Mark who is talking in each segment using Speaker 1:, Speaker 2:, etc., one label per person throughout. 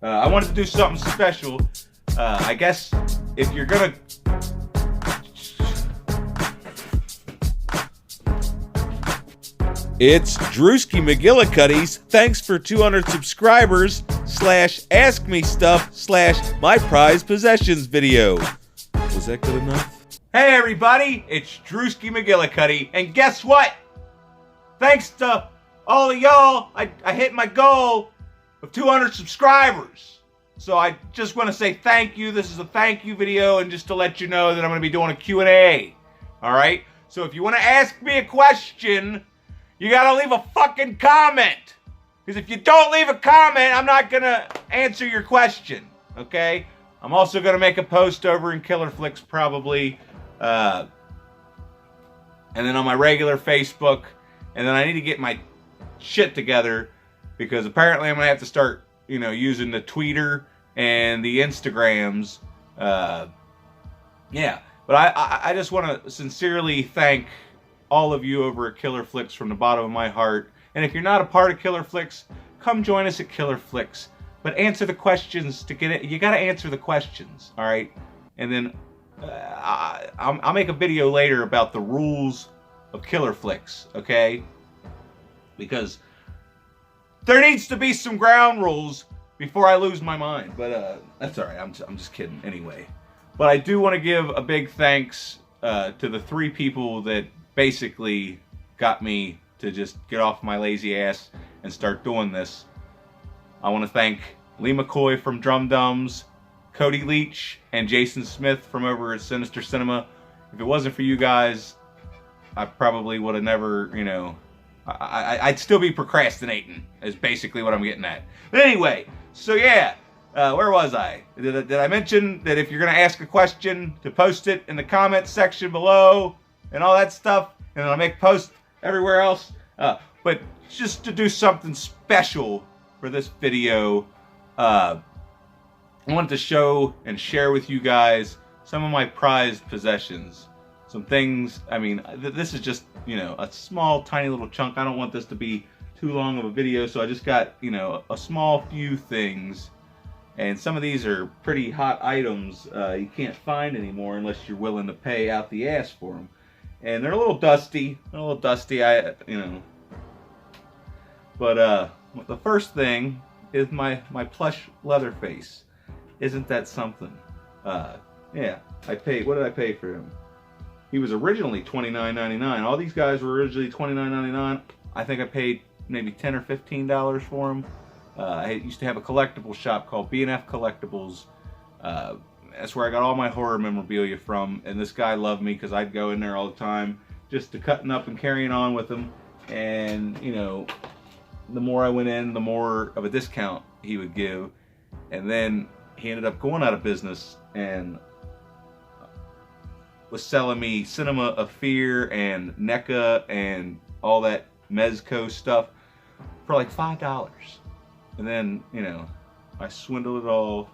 Speaker 1: I wanted to do something special. I guess if you're gonna... It's Drewski McGillicuddy's Thanks for 200 Subscribers / Ask Me Stuff / My Prized Possessions video. Was that good enough? Hey everybody, it's Drewski McGillicuddy, and guess what? Thanks to all of y'all, I hit my goal of 200 subscribers. So I just want to say thank you. This is a thank you video, and just to let you know that I'm going to be doing a Q&A. Alright? So if you want to ask me a question, you gotta leave a fucking comment. Because if you don't leave a comment, I'm not gonna answer your question. Okay? I'm also gonna make a post over in Killer Flicks probably. And then on my regular Facebook. And then I need to get my shit together. Because apparently I'm gonna have to start, using the Twitter and the Instagrams. Yeah. But I just want to sincerely thank all of you over at Killer Flicks from the bottom of my heart. And if you're not a part of Killer Flicks, come join us at Killer Flicks. But answer the questions to get it. You got to answer the questions, all right? And then I'll make a video later about the rules of Killer Flicks, okay? Because there needs to be some ground rules before I lose my mind. But that's all right. I'm just kidding anyway. But I do want to give a big thanks to the 3 people that basically got me to just get off my lazy ass and start doing this. I want to thank Lee McCoy from Drum Dums, Cody Leach, and Jason Smith from over at Sinister Cinema. If it wasn't for you guys, I probably would have never, I'd still be procrastinating, is basically what I'm getting at. But anyway, so yeah, where was I? Did I mention that if you're going to ask a question, to post it in the comments section below? And all that stuff, and I'll make posts everywhere else. But just to do something special for this video, I wanted to show and share with you guys some of my prized possessions. Some things, this is just, a small, tiny little chunk. I don't want this to be too long of a video, so I just got, a small few things. And some of these are pretty hot items you can't find anymore unless you're willing to pay out the ass for them. And they're a little dusty. But the first thing is my plush Leatherface. Isn't that something? Yeah, I paid. What did I pay for him? He was originally $29.99. All these guys were originally $29.99. I think I paid maybe $10 or $15 for him. I used to have a collectible shop called B&F Collectibles. That's where I got all my horror memorabilia from, and this guy loved me because I'd go in there all the time just to cutting up and carrying on with him. And the more I went in, the more of a discount he would give. And then he ended up going out of business and was selling me Cinema of Fear and NECA and all that Mezco stuff for like $5. And then, I swindled it all.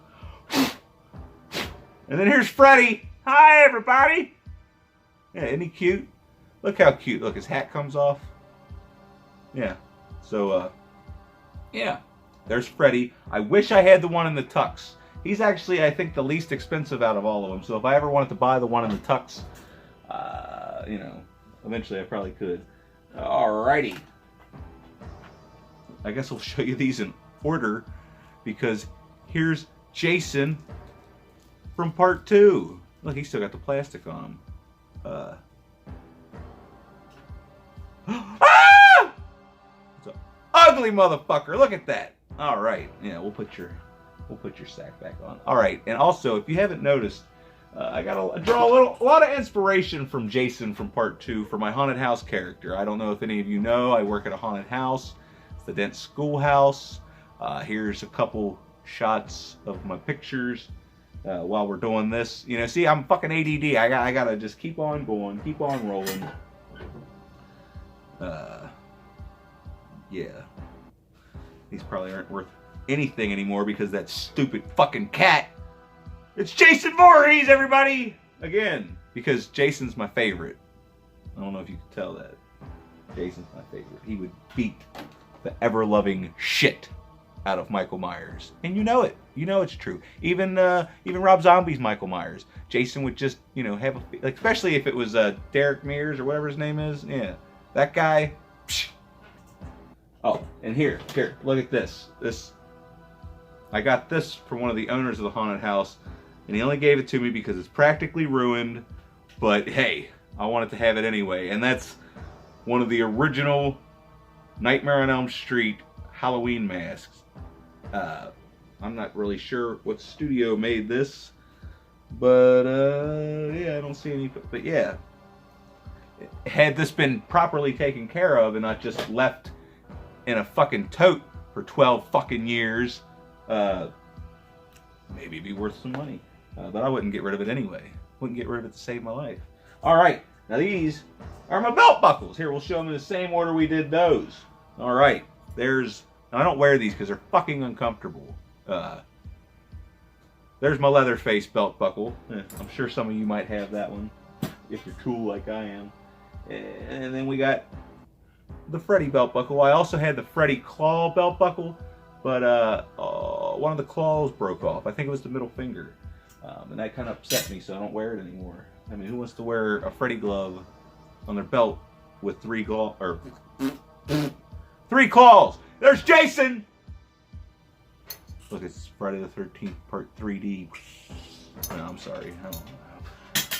Speaker 1: And then here's Freddy. Hi, everybody. Yeah, isn't he cute? Look how cute. Look, his hat comes off. Yeah. So, yeah. There's Freddy. I wish I had the one in the tux. He's actually, I think, the least expensive out of all of them. So if I ever wanted to buy the one in the tux, eventually I probably could. Alrighty. I guess I'll show you these in order, because here's Jason from part 2. Look, he's still got the plastic on him. Ah! It's an ugly motherfucker. Look at that. All right. Yeah, we'll put your sack back on. All right. And also, if you haven't noticed, I draw a lot of inspiration from Jason from part 2 for my haunted house character. I don't know if any of you know, I work at a haunted house. It's the Dent Schoolhouse. Here's a couple shots of my pictures while we're doing this. See, I'm fucking ADD. I gotta just keep on going, keep on rolling. Yeah. These probably aren't worth anything anymore because that stupid fucking cat. It's Jason Voorhees, everybody! Again, because Jason's my favorite. I don't know if you can tell that. Jason's my favorite. He would beat the ever-loving shit out of Michael Myers, and you know it. You know it's true. Even Rob Zombie's Michael Myers. Jason would just, you know, have a, like, especially if it was Derek Mears or whatever his name is. Yeah, that guy. Psh. Oh, and here, look at this. I got this from one of the owners of the haunted house, and he only gave it to me because it's practically ruined. But hey, I wanted to have it anyway, and that's one of the original Nightmare on Elm Street Halloween masks. I'm not really sure what studio made this, but yeah, I don't see any. But yeah, had this been properly taken care of and not just left in a fucking tote for 12 fucking years, maybe it'd be worth some money. But I wouldn't get rid of it anyway. Wouldn't get rid of it to save my life. All right, now these are my belt buckles. Here, we'll show them in the same order we did those. All right, there's. I don't wear these because they're fucking uncomfortable. There's my Leatherface belt buckle. I'm sure some of you might have that one if you're cool like I am. And then we got the Freddy belt buckle. I also had the Freddy claw belt buckle, but one of the claws broke off. I think it was the middle finger. And that kind of upset me, so I don't wear it anymore. I mean, who wants to wear a Freddy glove on their belt with three claws? There's Jason! Look, it's Friday the 13th, part 3D. No, I'm sorry.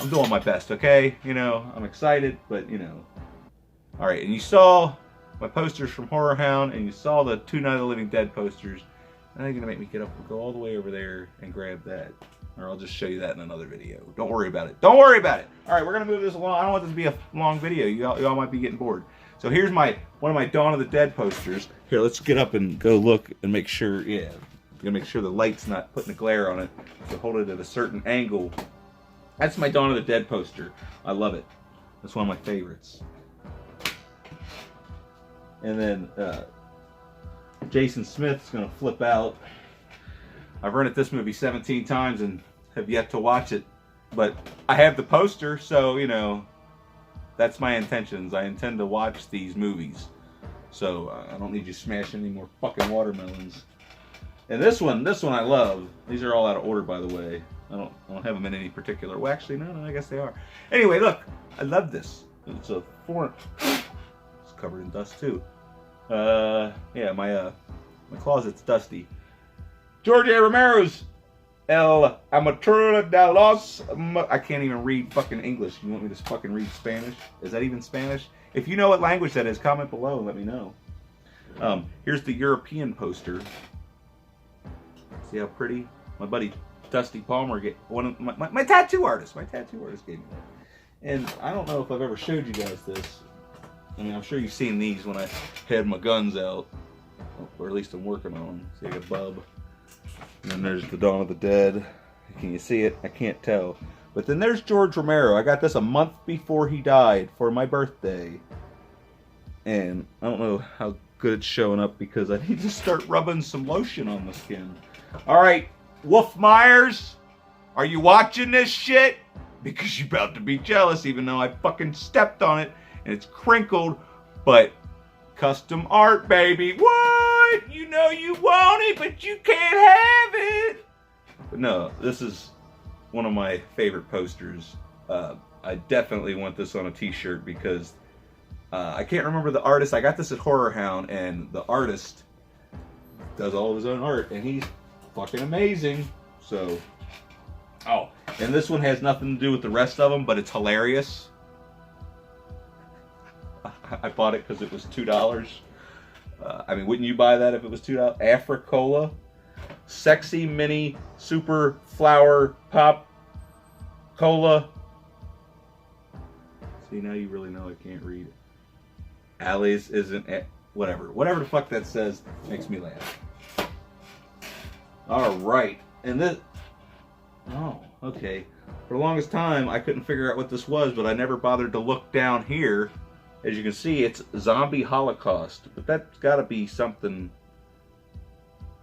Speaker 1: I'm doing my best, okay? You know, I'm excited, but, you know. Alright, and you saw my posters from Horror Hound, and you saw the 2 Night of the Living Dead posters. Now you're going to make me get up and go all the way over there and grab that. Or I'll just show you that in another video. Don't worry about it. Don't worry about it! Alright, we're going to move this along. I don't want this to be a long video. Y'all might be getting bored. So here's one of my Dawn of the Dead posters. Here, let's get up and go look and make sure, yeah. I'm gonna make sure the light's not putting a glare on it. So hold it at a certain angle. That's my Dawn of the Dead poster. I love it. That's one of my favorites. And then Jason Smith's gonna flip out. I've rented this movie 17 times and have yet to watch it. But I have the poster, so, you know, that's my intentions. I intend to watch these movies. So I don't need you smashing any more fucking watermelons. And this one I love. These are all out of order, by the way. I don't have them in any particular. Well, actually, no, I guess they are. Anyway, look, I love this. It's a foreign. It's covered in dust too. Yeah, my closet's dusty. George A. Romero's El Amateur de los. I can't even read fucking English. You want me to fucking read Spanish? Is that even Spanish? If you know what language that is, comment below and let me know. Here's the European poster. See how pretty? My buddy Dusty Palmer my tattoo artist. My tattoo artist gave me that. And I don't know if I've ever showed you guys this. I mean, I'm sure you've seen these when I had my guns out, or at least I'm working on them. See, I got Bub. And then there's the Dawn of the Dead. Can you see it? I can't tell. But then there's George Romero. I got this a month before he died for my birthday. And I don't know how good it's showing up because I need to start rubbing some lotion on the skin. Alright, Wolf Myers, are you watching this shit? Because you're about to be jealous even though I fucking stepped on it and it's crinkled. But custom art, baby. What? You know you want it, but you can't have it. But no, this is one of my favorite posters. I definitely want this on a t-shirt because I can't remember the artist. I got this at Horror Hound, and the artist does all of his own art, and he's fucking amazing. So, oh, and this one has nothing to do with the rest of them, but it's hilarious. I bought it because it was $2. I mean, wouldn't you buy that if it was $2? Africola, sexy mini super flower pop cola. See, now you really know I can't read it. Alice isn't whatever the fuck that says makes me laugh. All right, and this. Oh, okay. For the longest time, I couldn't figure out what this was, but I never bothered to look down here. As you can see, it's Zombie Holocaust, but that's got to be something.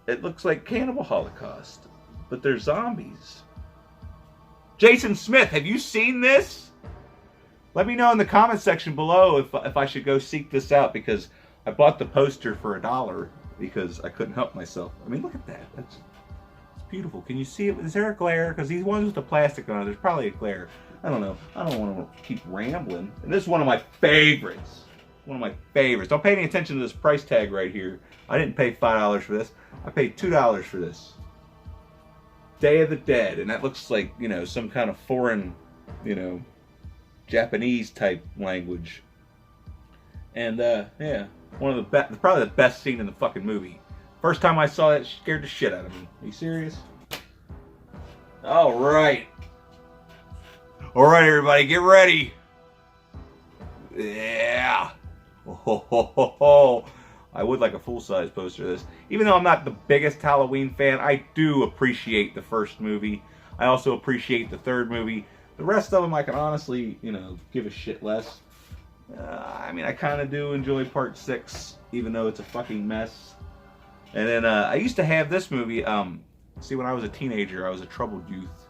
Speaker 1: It looks like Cannibal Holocaust, but they're zombies. Jason Smith, have you seen this? Let me know in the comment section below if I should go seek this out, because I bought the poster for $1 because I couldn't help myself. I mean, look at that. That's beautiful. Can you see it? Is there a glare? Because these ones with the plastic on it, there's probably a glare. I don't know. I don't want to keep rambling. And this is one of my favorites. One of my favorites. Don't pay any attention to this price tag right here. I didn't pay $5 for this. I paid $2 for this. Day of the Dead. And that looks like, you know, some kind of foreign, you know, Japanese type language. And, yeah. One of the best, probably the best scene in the fucking movie. First time I saw it, scared the shit out of me. Are you serious? Alright. Alright, everybody, get ready. Yeah. Oh. I would like a full-size poster of this. Even though I'm not the biggest Halloween fan, I do appreciate the first movie. I also appreciate the third movie. The rest of them I can honestly, you know, give a shit less. I mean, I kind of do enjoy part 6, even though it's a fucking mess. And then I used to have this movie. See, when I was a teenager, I was a troubled youth.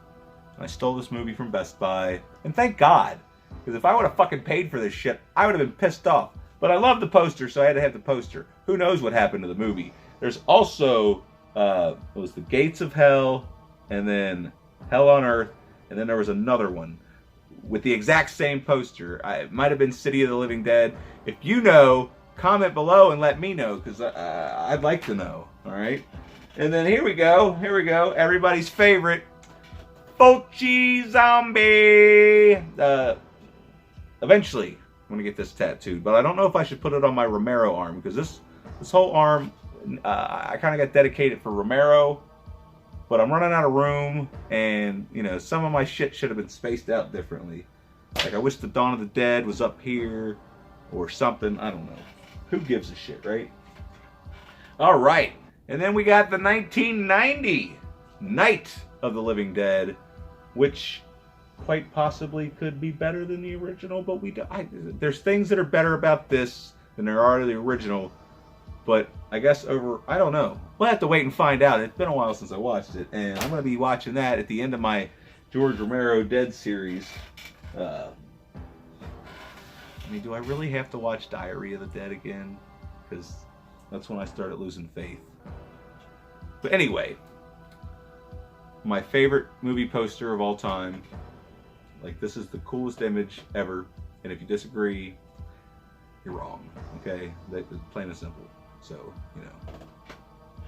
Speaker 1: And I stole this movie from Best Buy. And thank God. Because if I would have fucking paid for this shit, I would have been pissed off. But I love the poster, so I had to have the poster. Who knows what happened to the movie? There's also, it was The Gates of Hell, and then Hell on Earth, and then there was another one with the exact same poster. It might have been City of the Living Dead. If you know, comment below and let me know, because I'd like to know, alright? And then here we go, everybody's favorite, Fulci Zombie! Eventually, I'm going to get this tattooed, but I don't know if I should put it on my Romero arm, because this whole arm, I kind of got dedicated for Romero, but I'm running out of room, and, you know, some of my shit should have been spaced out differently. Like, I wish the Dawn of the Dead was up here, or something, I don't know. Who gives a shit, right? Alright, and then we got the 1990 Night of the Living Dead, which quite possibly could be better than the original, but there's things that are better about this than there are the original, but I guess I don't know. We'll have to wait and find out. It's been a while since I watched it, and I'm going to be watching that at the end of my George Romero Dead series. I mean, do I really have to watch Diary of the Dead again? Because that's when I started losing faith. But anyway, my favorite movie poster of all time. Like, this is the coolest image ever, and if you disagree, you're wrong, okay? That's plain and simple. So, you know,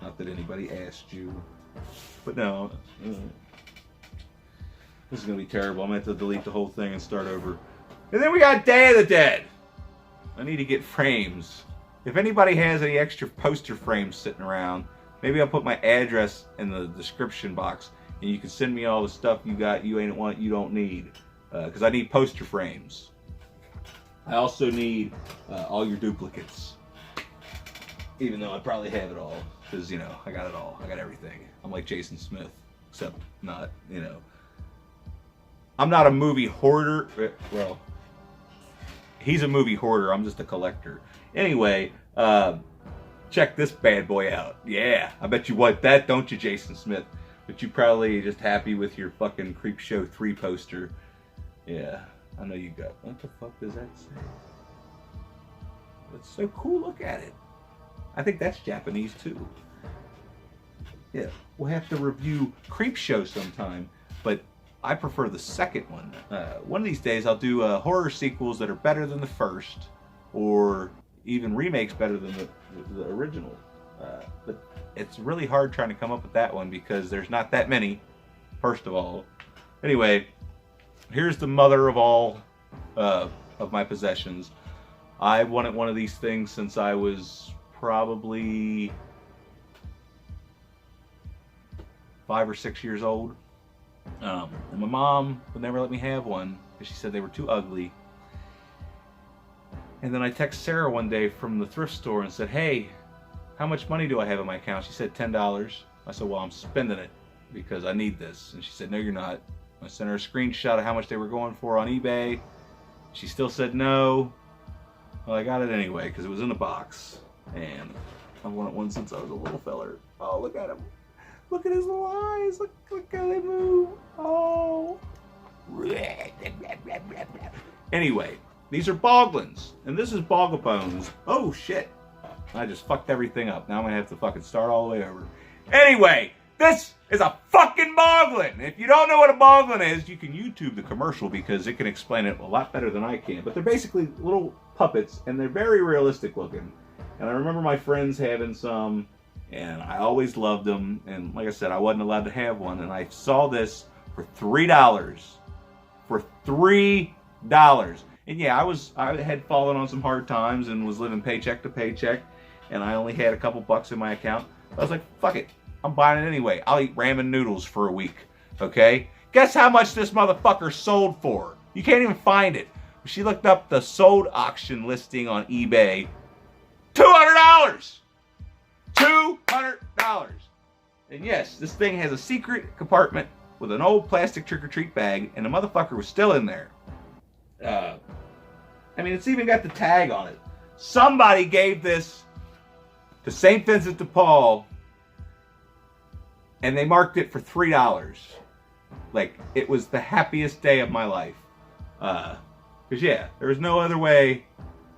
Speaker 1: not that anybody asked you, but no, this is going to be terrible. I'm going to have to delete the whole thing and start over. And then we got Day of the Dead. I need to get frames. If anybody has any extra poster frames sitting around, maybe I'll put my address in the description box, and you can send me all the stuff you got you don't need, because I need poster frames. I also need all your duplicates, even though I probably have it all, because, you know, I got it all. I got everything. I'm like Jason Smith, except not, you know. I'm not a movie hoarder. Well, he's a movie hoarder. I'm just a collector. Anyway, check this bad boy out. Yeah, I bet you want that, don't you, Jason Smith? But you probably just happy with your fucking Creepshow 3 poster. Yeah, I know you got. What the fuck does that say? That's so cool. Look at it. I think that's Japanese too. Yeah, we'll have to review Creepshow sometime, but I prefer the second one. One of these days I'll do horror sequels that are better than the first, or even remakes better than the original. But it's really hard trying to come up with that one because there's not that many, first of all. Anyway, here's the mother of all of my possessions. I wanted one of these things since I was probably 5 or 6 years old. And my mom would never let me have one because she said they were too ugly. And then I text Sarah one day from the thrift store and said, hey, how much money do I have in my account? She said $10. I said, well, I'm spending it because I need this. And she said, no, you're not. I sent her a screenshot of how much they were going for on eBay. She still said no. Well, I got it anyway because it was in the box. And I've wanted one since I was a little feller. Oh, look at him. Look at his little eyes. Look how they move. Oh. Anyway, these are Boglins. And this is Boglebones. Oh, shit. I just fucked everything up. Now I'm going to have to fucking start all the way over. Anyway, this is a fucking boglin. If you don't know what a boglin is, you can YouTube the commercial because it can explain it a lot better than I can. But they're basically little puppets, and they're very realistic looking. And I remember my friends having some, and I always loved them. And like I said, I wasn't allowed to have one. And I saw this for $3. For $3. And yeah, I had fallen on some hard times and was living paycheck to paycheck, and I only had a couple bucks in my account. I was like, fuck it, I'm buying it anyway. I'll eat ramen noodles for a week, okay? Guess how much this motherfucker sold for? You can't even find it. She looked up the sold auction listing on eBay. $200! $200! And yes, this thing has a secret compartment with an old plastic trick-or-treat bag, and the motherfucker was still in there. I mean, it's even got the tag on it. Somebody gave this to St. Vincent de Paul, and they marked it for $3. Like, it was the happiest day of my life. Because, yeah, there was no other way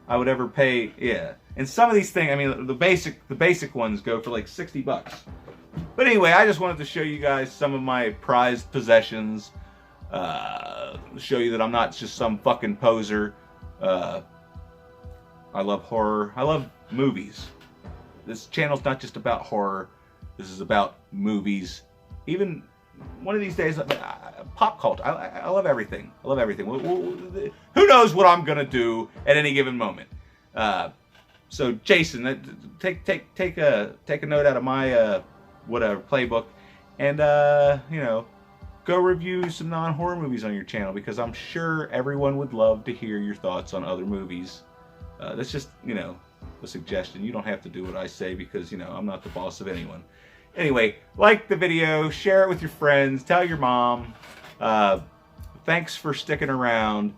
Speaker 1: I would ever pay, yeah. And some of these things, I mean, the basic ones go for like $60. But anyway, I just wanted to show you guys some of my prized possessions. Show you that I'm not just some fucking poser. I love horror. I love movies. This channel's not just about horror. This is about movies. Even one of these days, pop culture. I love everything. I love everything. Who knows what I'm gonna do at any given moment? So Jason, take a note out of my whatever playbook, and you know, go review some non-horror movies on your channel, because I'm sure everyone would love to hear your thoughts on other movies. That's just, you know, a suggestion. You don't have to do what I say, because, you know, I'm not the boss of anyone. Anyway, like the video, share it with your friends, tell your mom. Thanks for sticking around.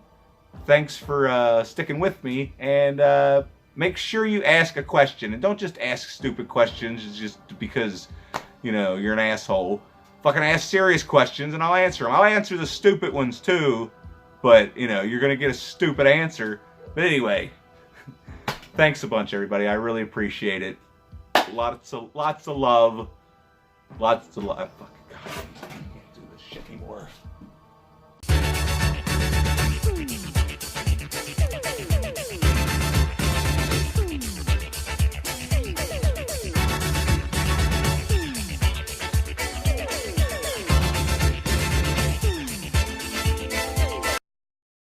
Speaker 1: Thanks for sticking with me, and make sure you ask a question, and don't just ask stupid questions just because, you know, you're an asshole. Fucking ask serious questions and I'll answer them. I'll answer the stupid ones too, but, you know, you're gonna get a stupid answer. But anyway, thanks a bunch, everybody. I really appreciate it. Lots of love. Lots of love. Fucking God, I can't do this shit anymore.